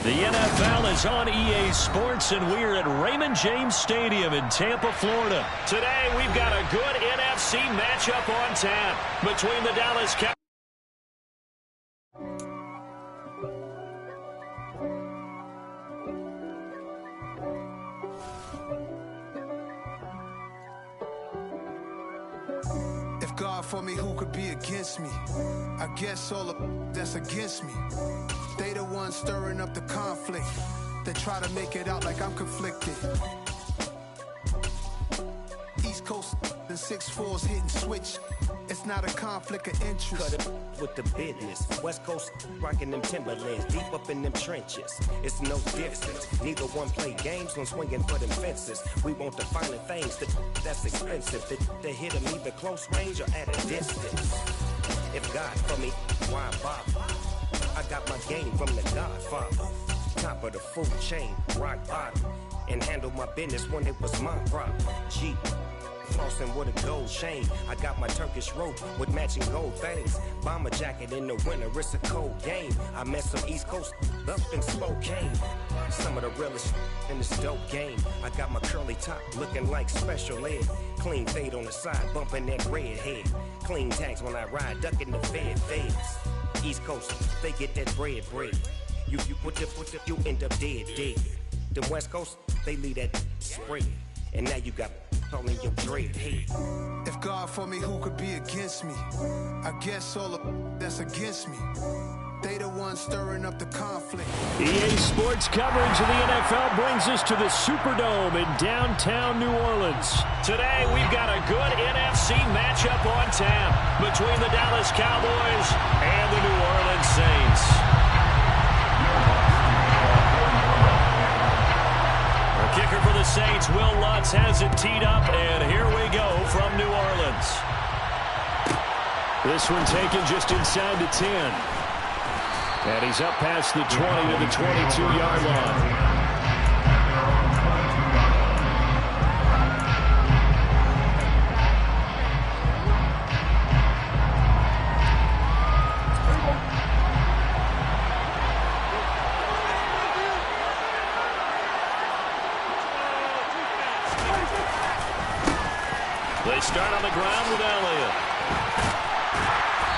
The NFL is on EA Sports, and we're at Raymond James Stadium in Tampa, Florida. Today, we've got a good NFC matchup on tap between the Dallas Cowboys. If God for me, who could be against me? I guess all of that's against me. They the ones stirring up the conflict. They try to make it out like I'm conflicted. East Coast and 6'4's hitting switch. It's not a conflict of interest. Cut it with the business. West Coast rocking them Timberlands, deep up in them trenches. It's no difference. Neither one play games when swinging for them fences. We want the finer things that's expensive. They hit them either close range or at a distance. If God for me, why bother? I got my game from the Godfather. Top of the food chain, rock bottom. And handle my business when it was my problem. G. Flossing with a gold chain. I got my Turkish rope with matching gold things. Bomber jacket in the winter, it's a cold game. I met some East Coast up in Spokane. Some of the realest in this dope game. I got my curly top looking like special ed. Clean fade on the side, bumping that red head. Clean tags when I ride, ducking the feds. East Coast, they get that bread. You you end up dead. The West Coast, they leave that spread. And now you got all in your dread head. If God for me, who could be against me? I guess all of that's against me. They the ones stirring up the conflict. EA Sports coverage of the NFL brings us to the Superdome in downtown New Orleans. Today, we've got a good NFC matchup on tap between the Dallas Cowboys and the New Orleans Saints. The kicker for the Saints, Will Lutz, has it teed up, and here we go from New Orleans. This one taken just inside the 10. And he's up past the 20 to the 22-yard line. They start on the ground with Elliott.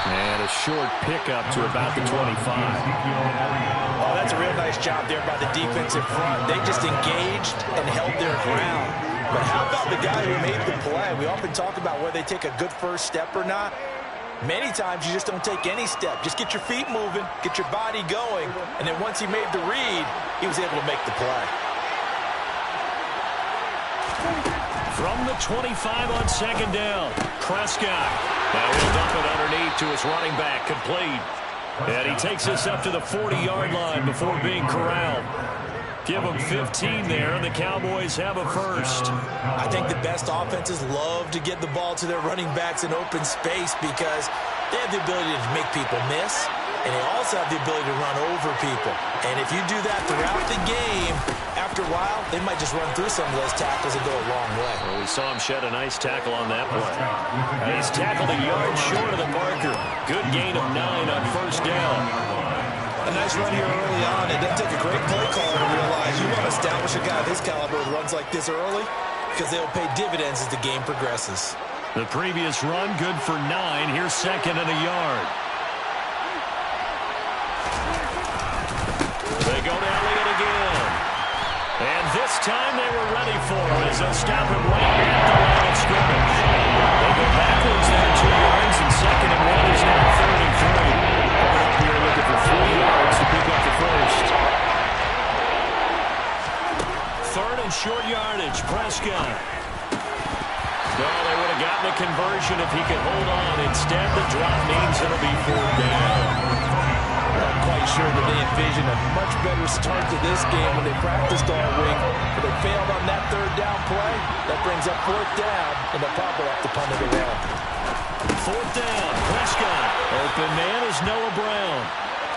And a short pickup to about the 25. Oh, that's a real nice job there by the defensive front. They just engaged and held their ground. But how about the guy who made the play? We often talk about whether they take a good first step or not. Many times you just don't take any step. Just get your feet moving, get your body going, and then once he made the read, he was able to make the play. From the 25 on second down, Prescott. Now he'll dump it underneath to his running back, complete. And he takes us up to the 40-yard line before being corralled. Give them 15 there, and the Cowboys have a first. I think the best offenses love to get the ball to their running backs in open space because they have the ability to make people miss, and they also have the ability to run over people. And if you do that throughout the game, after a while, they might just run through some of those tackles and go a long way. Well, we saw him shed a nice tackle on that play. And he's tackled a yard short of the marker. Good gain of 9 on first down. A nice run here early on. It doesn't take a great play caller to realize you want to establish a guy of his caliber with runs like this early because they'll pay dividends as the game progresses. The previous run, good for 9. Here's second and a yard. They go to Elliott again. And this time they were ready for him as they'll stop him right at the line of scrimmage. They go backwards there 2 yards, and second and 1 is now 3rd and 3. Coming up here looking for 4 yards to pick up the first. 3rd and short yardage, Prescott. No, they would have gotten a conversion if he could hold on. Instead, the drop means it'll be 4th down. I'm quite sure that they envisioned a much better start to this game when they practiced all week. But they failed on that 3rd down play. That brings up 4th down, and they'll probably have to punt it around. 4th down, Prescott. Open man is Noah Brown.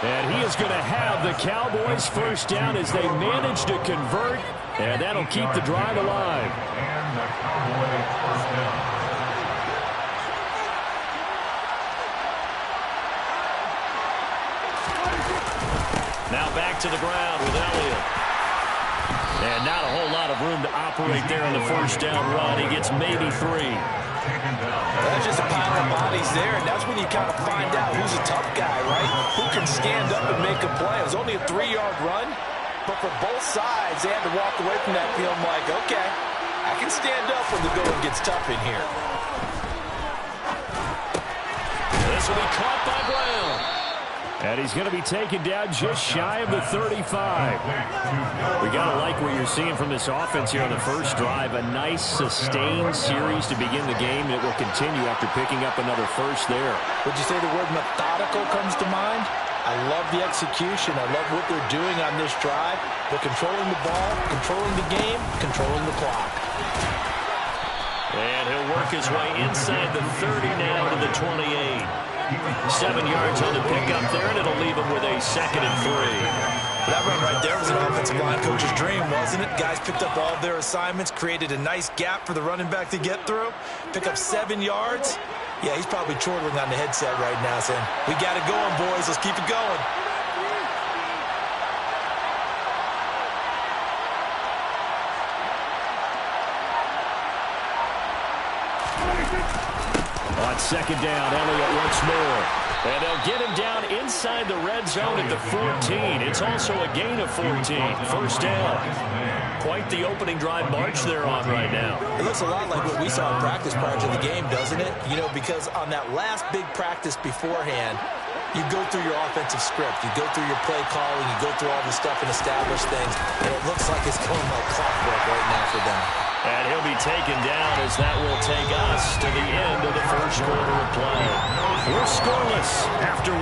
And he is going to have the Cowboys first down as they manage to convert. And that'll keep the drive alive. And the Cowboys first down. Now Now back to the ground with Elliott. And not a whole lot of room to operate there on the first down run. He gets maybe 3. That's just a pile of bodies there, and that's when you kind of find out who's a tough guy, right? Who can stand up and make a play. It was only a 3-yard run, but for both sides, they had to walk away from that feeling like, okay, I can stand up when the going gets tough in here. This will be caught by Brown. And he's going to be taken down just shy of the 35. We got to like what you're seeing from this offense here on the first drive. A nice, sustained series to begin the game, and it will continue after picking up another first there. Would you say the word methodical comes to mind? I love the execution. I love what they're doing on this drive. They're controlling the ball, controlling the game, controlling the clock. And he'll work his way inside the 30 now to the 28. 7 yards on the pickup there, and it'll leave him with a 2nd and 3. That run right there was an offensive line coach's dream, wasn't it? Guys picked up all their assignments, created a nice gap for the running back to get through, pick up 7 yards. Yeah, he's probably chortling on the headset right now saying, we got it going, boys. Let's keep it going. On 2nd down, Elliott once more. And they'll get him down inside the red zone at the 14. It's also a gain of 14. First down. Quite the opening drive march they're on right now. It looks a lot like what we saw in practice prior to the game, doesn't it? You know, because on that last big practice beforehand, you go through your offensive script. You go through your play calling. You go through all the stuff and establish things. And it looks like it's going like clockwork right now for them. And he'll be taken down as that will take us to the end of the first quarter of play. We're scoreless after 1.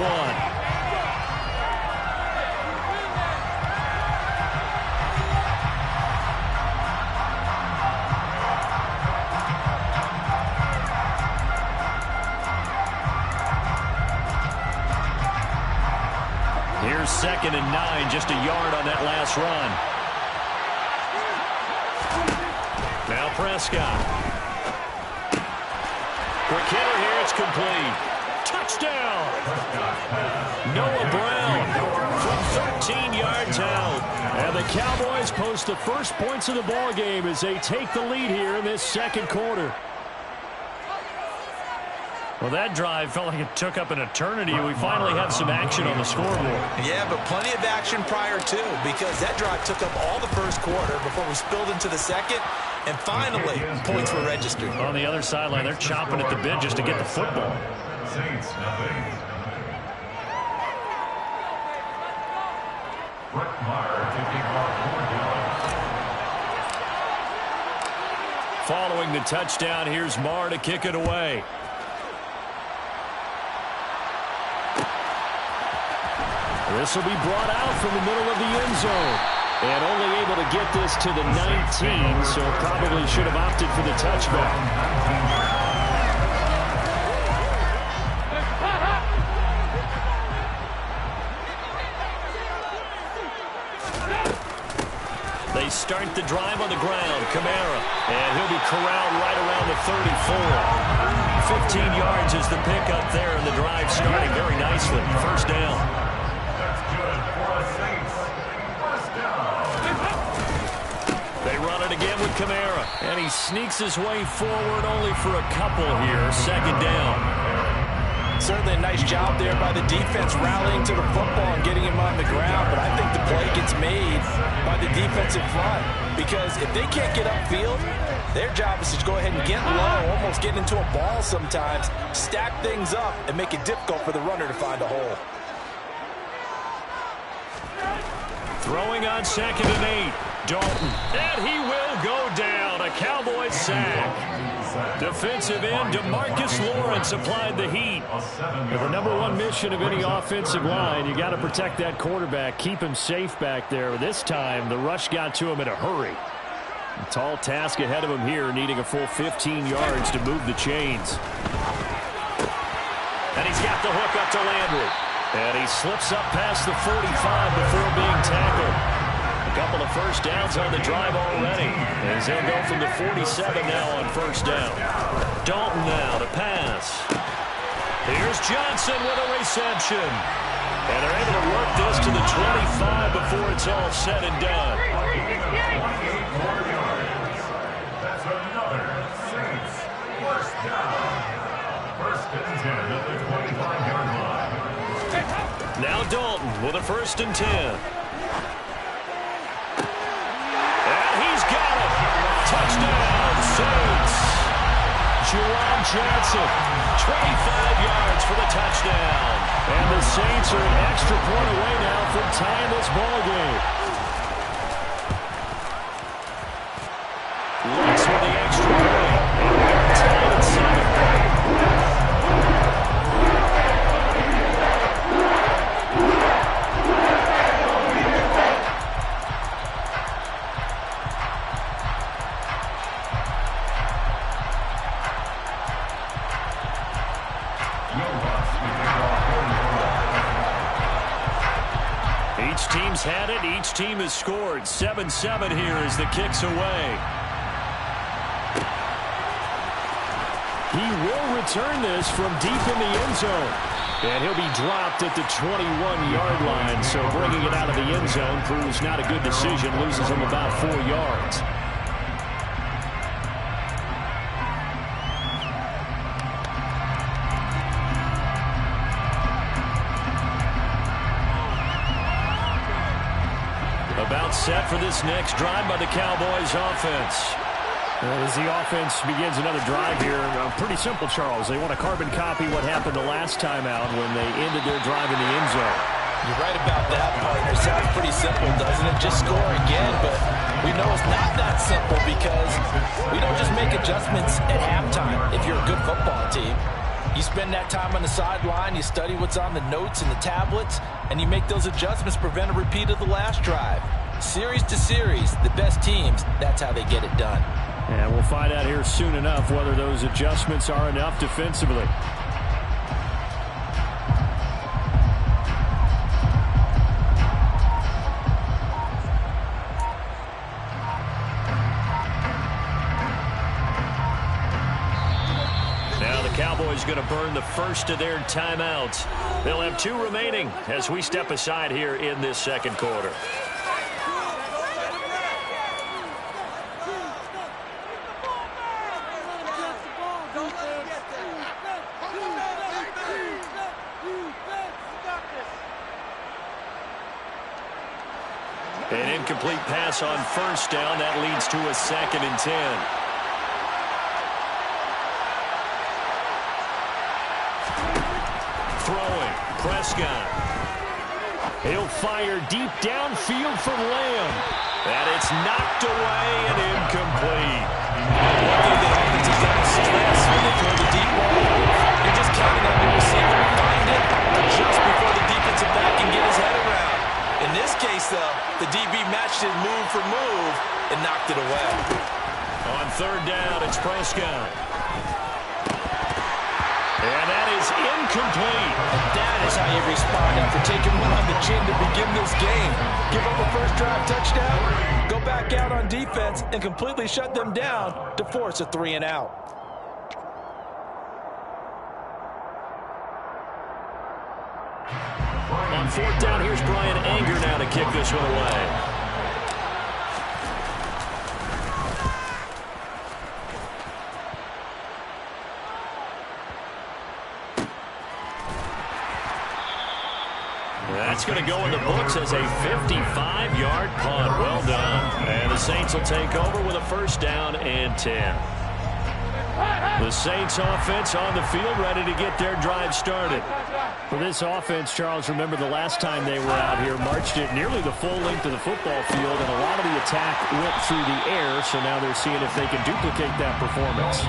Here's 2nd and 9, just a yard on that last run. Now Prescott. Quick hitter here, it's complete. Touchdown! Noah Brown from 13 yards out. And the Cowboys post the first points of the ball game as they take the lead here in this second quarter. Well, that drive felt like it took up an eternity. We finally have some action on the scoreboard. Yeah, but plenty of action prior to, because that drive took up all the first quarter before we spilled into the second, and finally, points were registered. On the other sideline, they're chomping at the bit just to get the football. Saints, nothing. Brett Maher taking off 4 yards. Following the touchdown, here's Maher to kick it away. This will be brought out from the middle of the end zone. And only able to get this to the 19, so probably should have opted for the touchback. They start the drive on the ground. Kamara. And he'll be corralled right around the 34. 15 yards is the pickup there, and the drive starting very nicely. First down. They run it again with Kamara. And he sneaks his way forward only for a couple here. 2nd down. Certainly a nice job there by the defense rallying to the football and getting him on the ground. But I think the play gets made by the defensive front. Because if they can't get upfield, their job is to go ahead and get low, almost get into a ball sometimes, stack things up, and make it difficult for the runner to find a hole. Throwing on 2nd and 8. Dalton. And he will go down. A Cowboys sack. Defensive end DeMarcus Lawrence applied the heat. The number one mission of any offensive line, you got to protect that quarterback, keep him safe back there. This time, the rush got to him in a hurry. A tall task ahead of him here, needing a full 15 yards to move the chains. And he's got the hook up to Landry. And he slips up past the 45 before being tackled. A couple of first downs on the drive already. As they'll go from the 47 now on first down. Dalton now to pass. Here's Johnson with a reception. And they're able to work this to the 25 before it's all said and done. 28 yards. That's another Saints first down. First and 10 at the 25-yard line. Now Dalton with a 1st and 10. And he's got it. Touchdown, Saints. Juwan Johnson, 25 yards for the touchdown. And the Saints are an extra point away now from tying this ball game. Looks for the extra point. And they're tied at 7. Each team's had it. Each team has scored. 7-7 here as the kick's away. He will return this from deep in the end zone. And he'll be dropped at the 21-yard line. So bringing it out of the end zone proves not a good decision. Loses him about 4 yards. About set for this next drive by the Cowboys offense. As the offense begins another drive here, pretty simple, Charles. They want to carbon copy what happened the last time out when they ended their drive in the end zone. You're right about that, partner. Sounds pretty simple, doesn't it? Just score again, but we know it's not that simple because we don't just make adjustments at halftime if you're a good football team. You spend that time on the sideline, you study what's on the notes and the tablets, and you make those adjustments to prevent a repeat of the last drive. Series to series, the best teams, that's how they get it done. And we'll find out here soon enough whether those adjustments are enough defensively. Now the Cowboys going to burn the first of their timeouts. They'll have 2 remaining as we step aside here in this second quarter. An incomplete pass on first down. That leads to a 2nd and 10. Throwing. Prescott. He'll fire deep downfield for Lamb. And it's knocked away and incomplete. Luckily, the offensive line stress when they throw the deep ball. You're just counting on the receiver to find it just before the defensive back can get his head around. In this case, though, the DB matched it move for move and knocked it away. On 3rd down, it's Prescott. And that is incomplete. That is how you respond after taking one on the chin to begin this game. Give up a first drive touchdown, go back out on defense, and completely shut them down to force a 3 and out. On 4th down, here's Brian Anger now to kick this one away. That's going to go in the books as a 55-yard punt. Well done. And the Saints will take over with a 1st down and 10. The Saints offense on the field ready to get their drive started. For this offense, Charles, remember the last time they were out here, marched it nearly the full length of the football field, and a lot of the attack went through the air, so now they're seeing if they can duplicate that performance.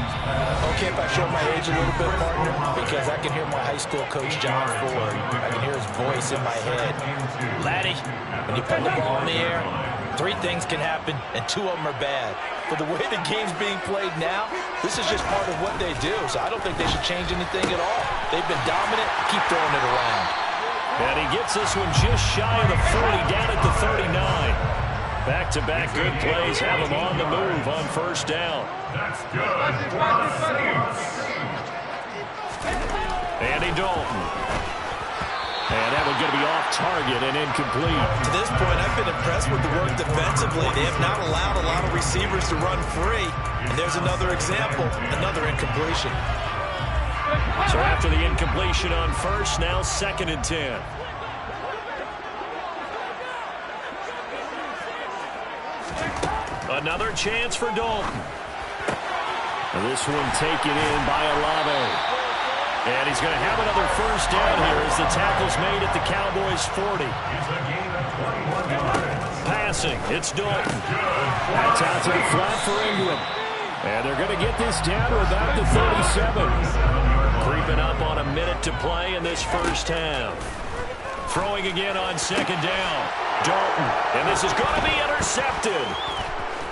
Okay, if I show my age a little bit, partner, because I can hear my high school coach, John Ford. I can hear his voice in my head. Laddie, when you put the ball in the air, 3 things can happen, and 2 of them are bad. But the way the game's being played now, this is just part of what they do, so I don't think they should change anything at all. They've been dominant. Keep throwing it around. And he gets this one just shy of the 40, down at the 39. Back-to-back good plays have him on the move on 1st down. That's good for the Saints. Andy Dalton. And that one going to be off target and incomplete. To this point, I've been impressed with the work defensively. They have not allowed a lot of receivers to run free. And there's another example, another incompletion. So after the incompletion on first, now 2nd and 10. Another chance for Dalton. And this one taken in by Olave. And he's going to have another first down here as the tackle's made at the Cowboys' 40. Passing, it's Dalton. That's out to the flat for Ingram. And they're going to get this down to about the 37. Creeping up on a minute to play in this first half. Throwing again on 2nd down. Dalton. And this is going to be intercepted.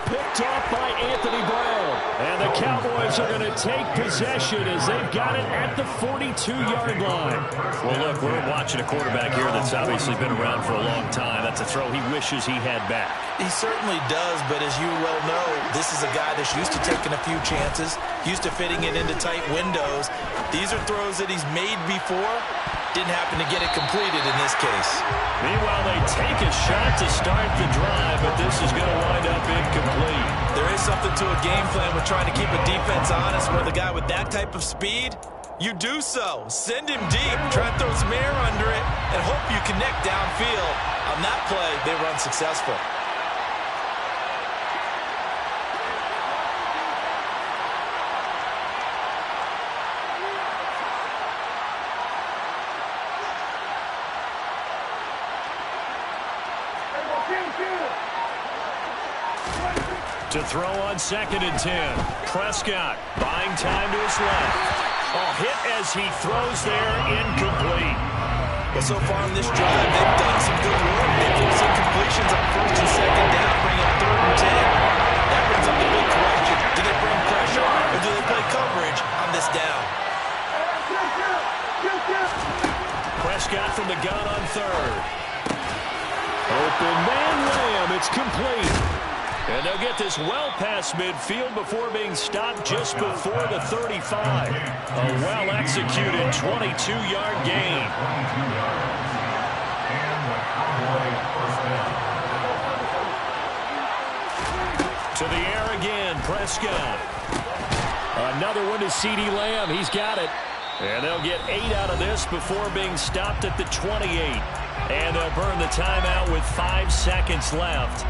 Picked off by Anthony Brown. And the Cowboys are going to take possession as they've got it at the 42-yard line. Well, look, we're watching a quarterback here that's obviously been around for a long time. That's a throw he wishes he had back. He certainly does, but as you well know, this is a guy that's used to taking a few chances, used to fitting it into tight windows. These are throws that he's made before. Didn't happen to get it completed in this case. Meanwhile, they take a shot to start the drive, but this is going to wind up incomplete. There is something to a game plan with trying to keep a defense honest. With a guy with that type of speed, you do so. Send him deep, try to throw some air under it, and hope you connect downfield. On that play, they run successful. To throw on 2nd and 10. Prescott buying time to his left. Hit as he throws there, incomplete. Well, so far in this drive, they've done some good work. They forced some completions on 1st and 2nd down, bring up 3rd and 10. That brings up the big question. Do they bring pressure or do they play coverage on this down? Prescott from the gun on 3rd. Open man Lamb. It's complete. And they'll get this well past midfield before being stopped just before the 35. A well-executed 22-yard gain. To the air again, Prescott. Another one to CeeDee Lamb. He's got it. And they'll get 8 out of this before being stopped at the 28. And they'll burn the timeout with 5 seconds left.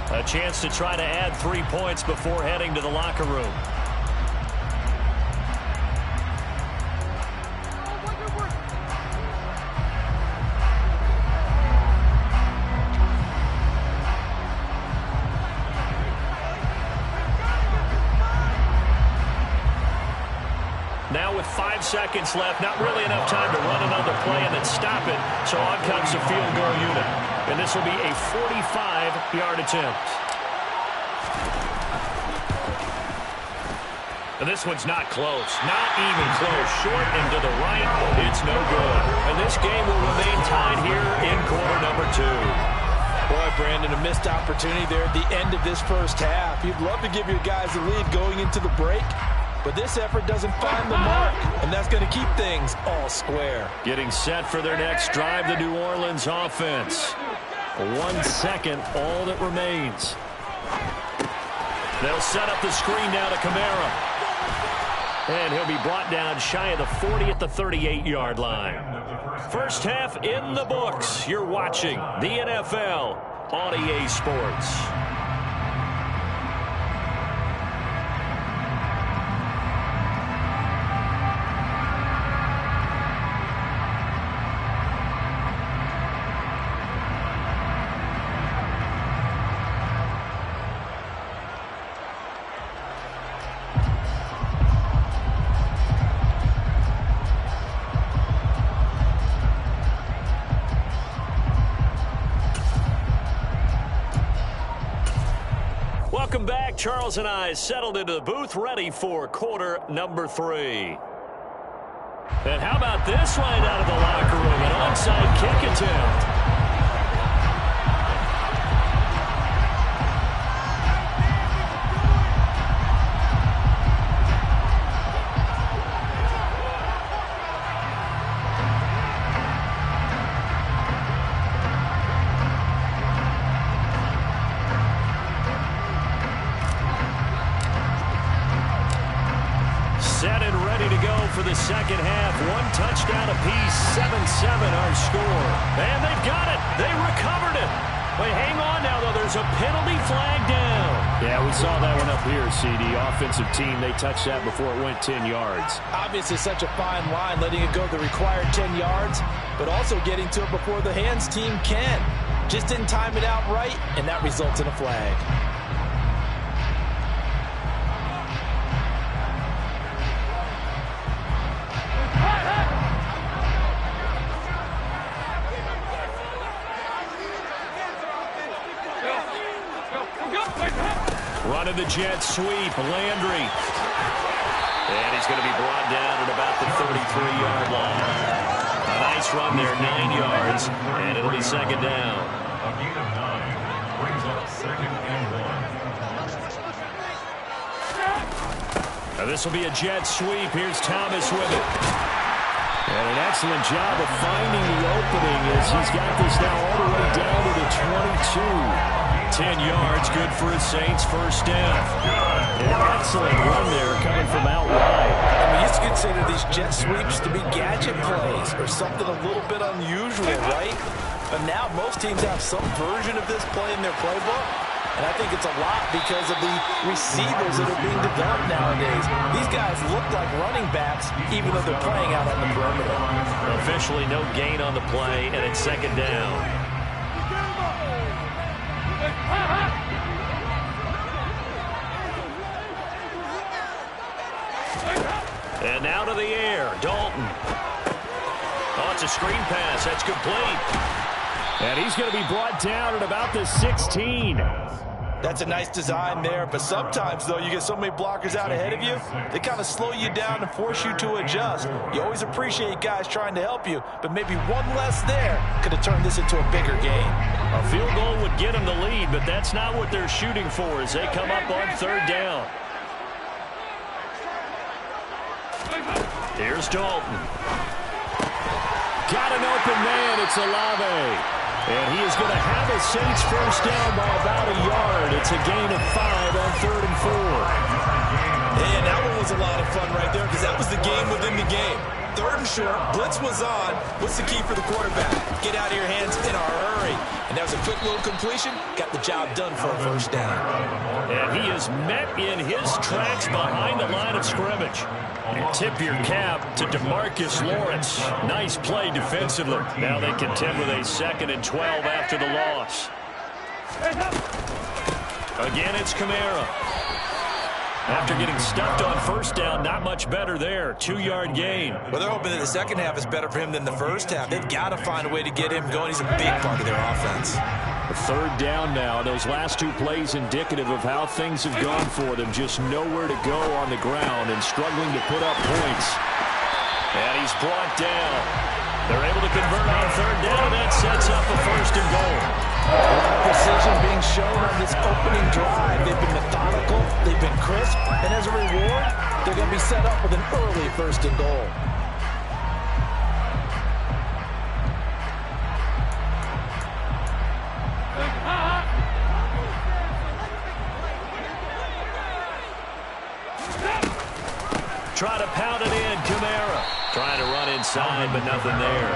A chance to try to add 3 points before heading to the locker room. Now with 5 seconds left, not really enough time to run another play and then stop it. So on comes the field goal unit. And this will be a 45-yard attempt. And this one's not close. Not even close. Short and to the right. It's no good. And this game will remain tied here in quarter number 2. Boy, Brandon, a missed opportunity there at the end of this first half. You'd love to give your guys the lead going into the break, but this effort doesn't find the mark, and that's going to keep things all square. Getting set for their next drive, the New Orleans offense. 1 second, all that remains. They'll set up the screen now to Kamara. And he'll be brought down shy of the 40 at the 38-yard line. First half in the books. You're watching the NFL on EA Sports. Welcome back. Charles and I settled into the booth, ready for quarter number 3. And how about this right out of the locker room? An onside kick attempt. the second half. One touchdown apiece, 7-7 our score. And they've got it. They recovered it. Wait, hang on now, though. There's a penalty flag down. Yeah, we saw that one up here, CD. Offensive team, they touched that before it went 10 yards. Obviously, such a fine line, letting it go the required 10 yards, but also getting to it before the hands team can. Just didn't time it out right, and that results in a flag. Running the jet sweep, Landry. And he's going to be brought down at about the 33-yard line. A nice run there, 9 yards, and it'll be second down. A gain of 9 brings up second and 1. Now this will be a jet sweep. Here's Thomas with it. And an excellent job of finding the opening as he's got this now all the way down to the 22. 10 yards, good for his Saints, first down. An excellent run there coming from out wide. We used to consider these jet sweeps to be gadget plays or something a little bit unusual, right? But now most teams have some version of this play in their playbook. And I think it's a lot because of the receivers that are being developed nowadays. These guys look like running backs even though they're playing out on the perimeter. Officially no gain on the play, and it's second down. And now to the air, Dalton. Oh, it's a screen pass. That's complete. And he's going to be brought down at about the 16. That's a nice design there, but sometimes, though, you get so many blockers out ahead of you, they kind of slow you down and force you to adjust. You always appreciate guys trying to help you, but maybe one less there could have turned this into a bigger game. A field goal would get them the lead, but that's not what they're shooting for as they come up on third down. Here's Dalton. Got an open man. It's Olave. And he is going to have a Saints first down by about a yard. It's a gain of 5 on 3rd and 4. And that one was a lot of fun right there because that was the game within the game. 3rd and short, blitz was on. What's the key for the quarterback? Get out of your hands in a hurry. And that was a quick little completion. Got the job done for a first down. And he is met in his tracks behind the line of scrimmage. And tip your cap to DeMarcus Lawrence. Nice play defensively. Now they contend with a 2nd and 12 after the loss. Again, it's Kamara. After getting stuffed on first down, not much better there. 2-yard gain. Well, they're hoping that the second half is better for him than the first half. They've got to find a way to get him going. He's a big part of their offense. A 3rd down now. Those last 2 plays indicative of how things have gone for them. Just nowhere to go on the ground and struggling to put up points. And he's brought down. They're able to convert on 3rd down. That sets up a 1st and goal. Precision being shown on this opening drive. They've been methodical. They've been crisp. And as a reward, they're going to be set up with an early 1st and goal. Try to pound it in, Kamara. Trying to run inside, but nothing there.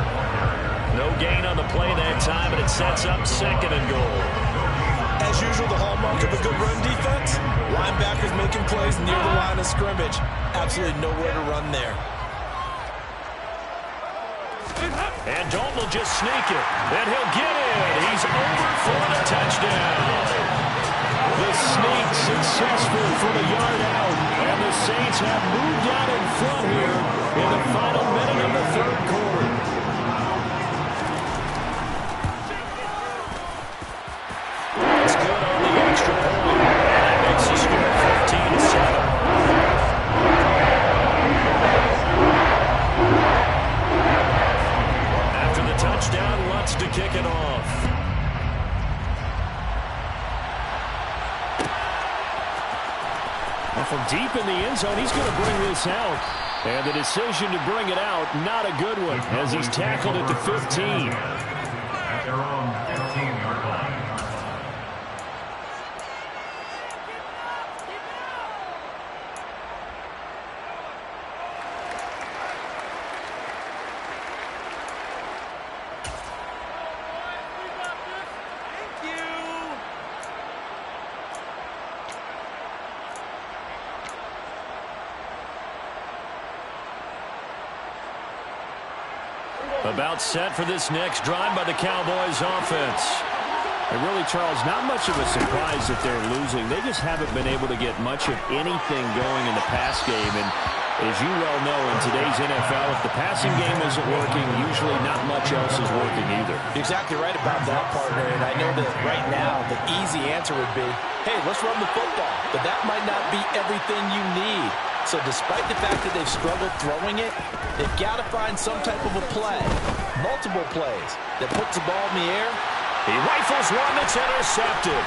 No gain on the play that time, and it sets up 2nd and goal. As usual, the hallmark of a good run defense, linebackers making plays near the line of scrimmage. Absolutely nowhere to run there. And Dalton will just sneak it, and he'll get in. He's over for the touchdown. The sneak successful from a yard out, and the Saints have moved out in front here in the final minute of the 3rd quarter. It's good on the extra point, and that makes the score 15-7. After the touchdown, Lutz to kick it off. From deep in the end zone, he's going to bring this out. And the decision to bring it out, not a good one, as he's tackled at the 15. At their own 15-yard line. About set for this next drive by the Cowboys offense. And really, Charles, not much of a surprise that they're losing. They just haven't been able to get much of anything going in the pass game. And as you well know, in today's NFL, if the passing game isn't working, usually not much else is working either. You're exactly right about that, partner. And I know that right now the easy answer would be, hey, let's run the football. But that might not be everything you need. So despite the fact that they've struggled throwing it, they've got to find some type of a play, multiple plays, that puts the ball in the air. He rifles one that's intercepted.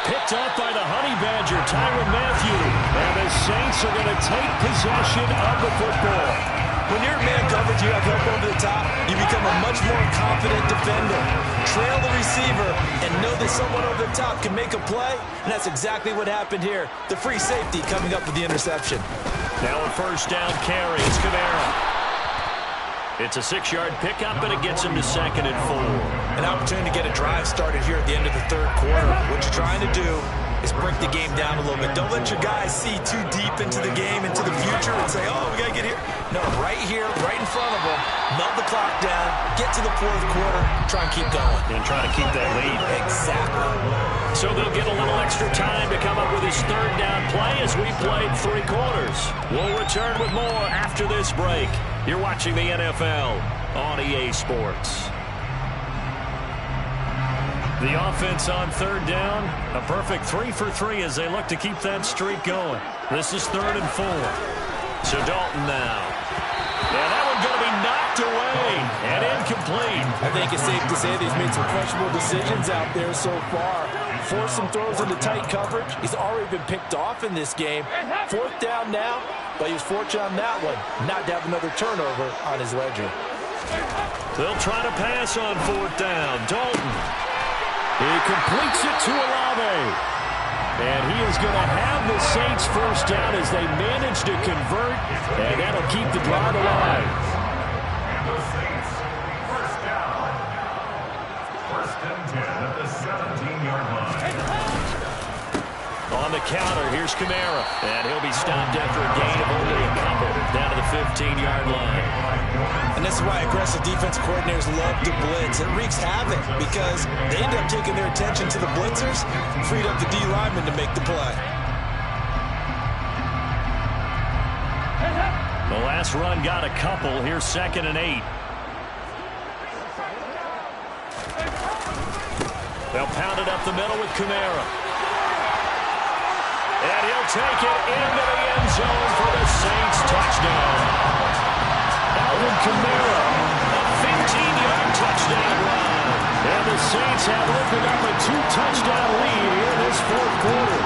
Picked up by the Honey Badger, Tyrann Mathieu. And the Saints are going to take possession of the football. When you're in man coverage, you have help over the top, you become a much more confident defender. Trail the receiver and know that someone over the top can make a play, and that's exactly what happened here. The free safety coming up with the interception. Now a first down carry. It's Kamara. It's a 6-yard pickup, and it gets him to 2nd and 4. An opportunity to get a drive started here at the end of the third quarter. What you're trying to do is break the game down a little bit. Don't let your guys see too deep into the game, into the future, and say, oh, we got to get here. No, right here, right in front of them, melt the clock down, get to the fourth quarter, try and keep going. And try to keep that lead. Exactly. So they'll get a little extra time to come up with his third down play as we played 3 quarters. We'll return with more after this break. You're watching the NFL on EA Sports. The offense on third down, a perfect 3 for 3 as they look to keep that streak going. This is 3rd and 4. So Dalton now. And that one's going to be knocked away and incomplete. I think it's safe to say that he's made some questionable decisions out there so far. Forced some throws into tight coverage. He's already been picked off in this game. 4th down now, but he was fortunate on that one not to have another turnover on his ledger. They'll try to pass on 4th down. Dalton. He completes it to Olave. And he is going to have the Saints first down as they manage to convert, and that'll keep the drive alive. And the Saints, first down. 1st and 10 at the 17-yard line. On the counter, here's Kamara. And he'll be stopped after a gain of only a couple down to the 15-yard line. And this is why aggressive defense coordinators love to blitz. It wreaks havoc because they end up taking their attention to the blitzers, freed up the D lineman to make the play. The last run got a couple. Here's 2nd and 8. They'll pound it up the middle with Kamara. And he'll take it into the end zone for the Saints touchdown. Alvin Kamara, a 15-yard touchdown run. And the Saints have opened up a 2-touchdown lead here in this 4th quarter.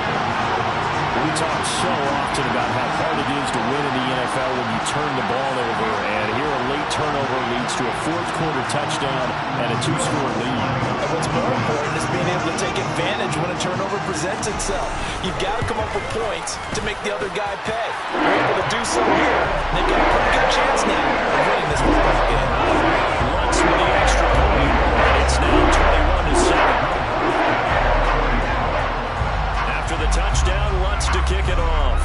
We talk so often about how hard it is to win in the NFL when you turn the ball over, and here a late turnover leads to a 4th quarter touchdown and a 2-score lead. And what's more important is being able to take advantage when a turnover presents itself. You've got to come up with points to make the other guy pay. They're able to do so here. They've got a pretty good chance now of winning this football game. Lutz with the extra point, and it's now 21-7. After the touchdown, Lutz to kick it off.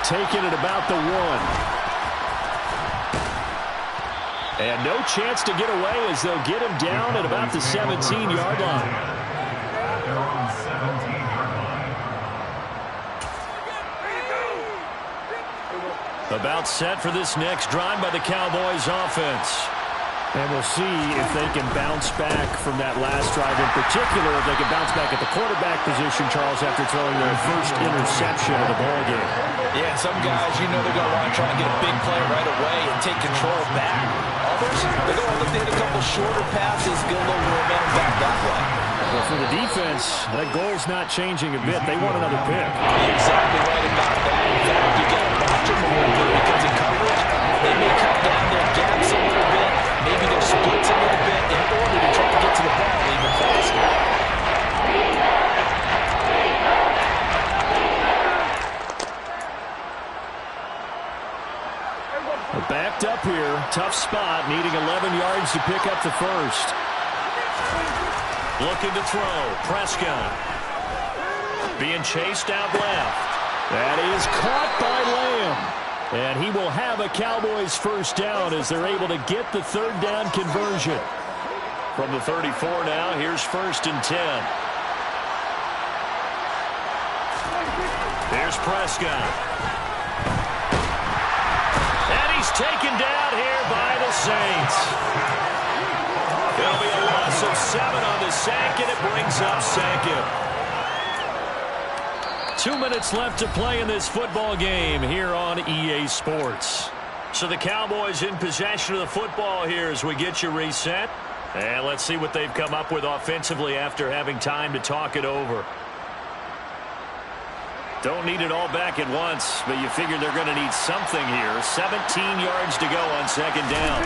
Taking it about the 1. And no chance to get away as they'll get him down at about the 17-yard line. At their own 17-yard line. About set for this next drive by the Cowboys offense. And we'll see if they can bounce back from that last drive. In particular, if they can bounce back at the quarterback position, Charles, after throwing their first interception of the ballgame. Yeah, some guys, you know they're going to want to try and get a big play right away and take control back. Others, they're going to look at a couple shorter passes, get a little momentum back that way. Well, for the defense, that goal's not changing a bit. They want another pick. You're exactly right about that. In fact, you got to watch them a little bit because in coverage, they may cut down their gaps a little bit, maybe their splits a little bit in order to try to get to the ball even faster. They're backed up here. Tough spot, needing 11 yards to pick up the first. Looking to throw. Prescott. Being chased out left. That is caught by Lamb. And he will have a Cowboys first down as they're able to get the third down conversion. From the 34 now, here's 1st and 10. Here's Prescott. And he's taken down here by the Saints. It'll be a loss of 7 on the sack, and it brings up 2nd. 2 minutes left to play in this football game here on EA Sports. So the Cowboys in possession of the football here as we get you reset. And let's see what they've come up with offensively after having time to talk it over. Don't need it all back at once, but you figure they're going to need something here. 17 yards to go on 2nd down.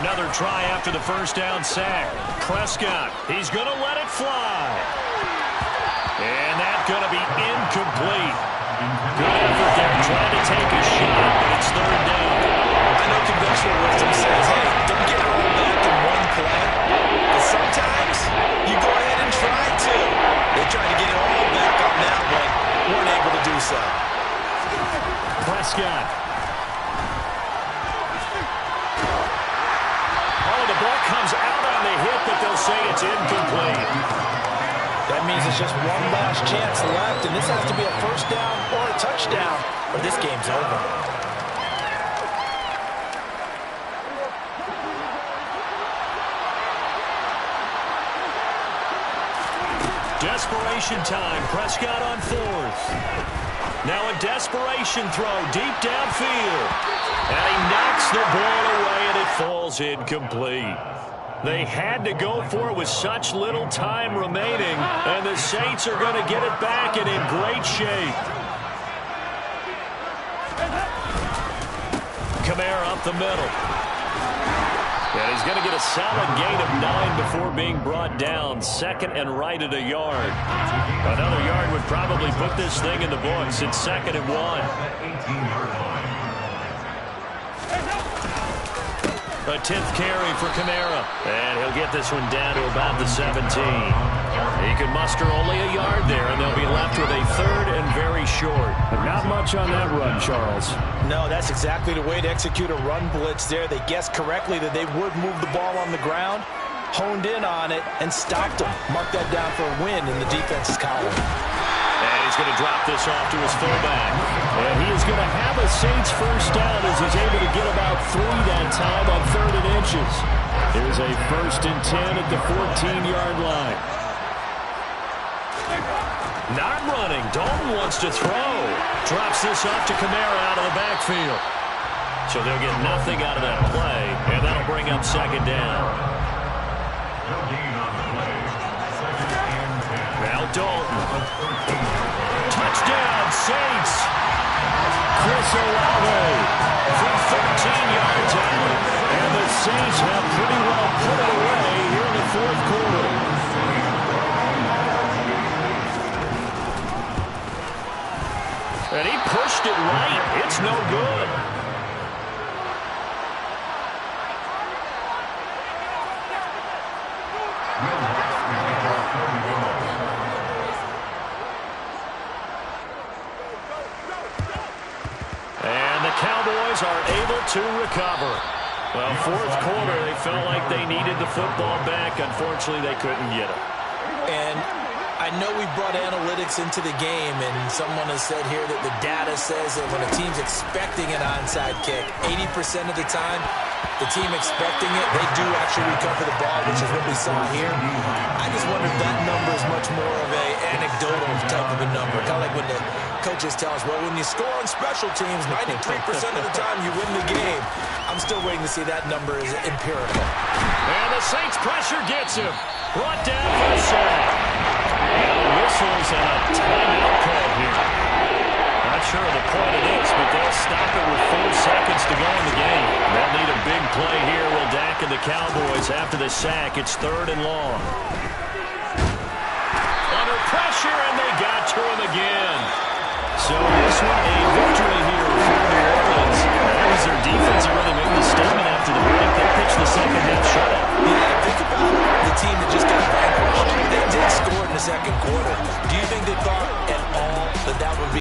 Another try after the first down sack. Prescott, he's going to let it fly. And that's going to be incomplete. Good effort there trying to take a shot, but it's 3rd down. I know conventional wisdom says, hey, don't get it all back in one play. But sometimes you go ahead and try to. They tried to get it all back on that one. Weren't able to do so. Prescott. Oh, the ball comes out on the hit, but they'll say it's incomplete. That means it's just one last chance left, and this has to be a first down or a touchdown, or this game's over. Desperation time. Prescott on 4th. Now a desperation throw deep downfield. And he knocks the ball away, and it falls incomplete. They had to go for it with such little time remaining, and the Saints are going to get it back and in great shape. Kamara up the middle. And he's going to get a solid gain of 9 before being brought down. 2nd and right at a yard. Another yard would probably put this thing in the books. It's 2nd and 1. A 10th carry for Kamara. And he'll get this one down to about the 17. He can muster only a yard there, and they'll be left with a 3rd and very short. But not much on that run, Charles. No, that's exactly the way to execute a run blitz there. They guessed correctly that they would move the ball on the ground, honed in on it, and stopped them. Mark that down for a win in the defense's column. And he's going to drop this off to his fullback. And he is going to have a Saints first down as he's able to get about 3 that time on 3rd and inches. Here's a 1st and 10 at the 14-yard line. Not running. Dalton wants to throw. Drops this off to Kamara out of the backfield. So they'll get nothing out of that play, and that'll bring up 2nd down. Now Dalton. Touchdown, Saints. Chris Olave from 13 yards out. And the Saints have pretty well put it away here in the 4th quarter. And he pushed it right. It's no good. And the Cowboys are able to recover. Well, 4th quarter, they felt like they needed the football back. Unfortunately, they couldn't get it. And I know we brought analytics into the game, and someone has said here that the data says that when a team's expecting an onside kick, 80% of the time, the team expecting it, they do actually recover the ball, which is what we saw here. I just wonder if that number is much more of a anecdotal type of a number. Kind of like when the coaches tell us, well, when you score on special teams, 93% of the time you win the game. I'm still waiting to see that number is empirical. And the Saints pressure gets him. Brought down for a sack. Whistles and a timeout call here. Not sure of the point of this, but they'll stop it with 4 seconds to go in the game. They'll need a big play here. Will Dak and the Cowboys after the sack. It's 3rd and long. Under pressure,